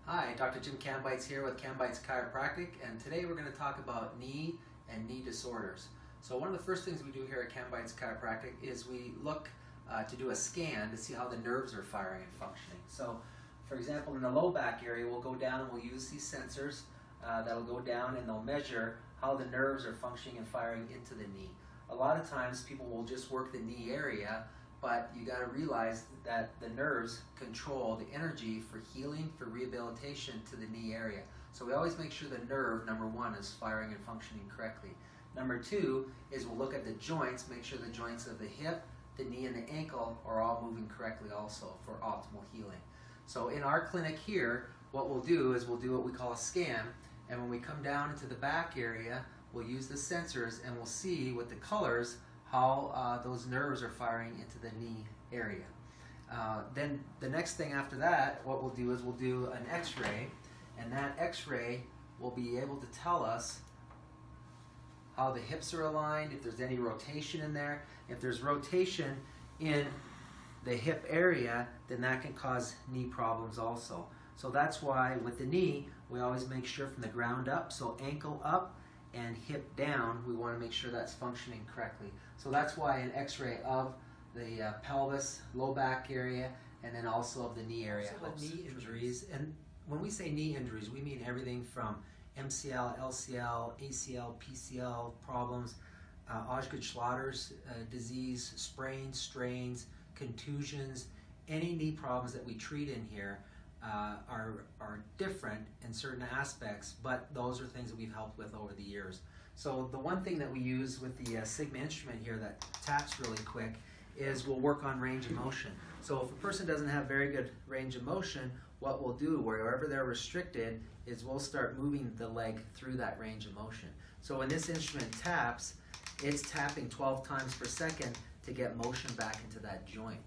Hi, Dr. Kambeitz here with Kambeitz Chiropractic, and today we're going to talk about knee and knee disorders. So one of the first things we do here at Kambeitz Chiropractic is we look to do a scan to see how the nerves are firing and functioning. So for example, in the low back area, we'll go down and we'll use these sensors that'll go down and they'll measure how the nerves are functioning and firing into the knee. A lot of times people will just work the knee area, but you got to realize that the nerves control the energy for healing, for rehabilitation to the knee area. So we always make sure the nerve, number one, is firing and functioning correctly. Number two is we'll look at the joints, make sure the joints of the hip, the knee, and the ankle are all moving correctly also for optimal healing. So in our clinic here, what we'll do is we'll do what we call a scan, and when we come down into the back area, we'll use the sensors and we'll see with the colors how those nerves are firing into the knee area. Then the next thing after that, what we'll do is we'll do an X-ray, and that X-ray will be able to tell us how the hips are aligned, if there's any rotation in there. If there's rotation in the hip area, then that can cause knee problems also. So that's why with the knee, we always make sure from the ground up, so ankle up and hip down, we want to make sure that's functioning correctly. So that's why an X-ray of the pelvis, low back area, and then also of the knee area. So helps. Knee injuries, and when we say knee injuries, we mean everything from MCL, LCL, ACL, PCL problems, Osgood-Schlatter's disease, sprains, strains, contusions. Any knee problems that we treat in here are different in certain aspects, but those are things that we've helped with over the years. So the one thing that we use with the Sigma instrument here that taps really quick is we'll work on range of motion. So if a person doesn't have very good range of motion, what we'll do wherever they're restricted is we'll start moving the leg through that range of motion. So when this instrument taps, it's tapping 12 times per second to get motion back into that joint.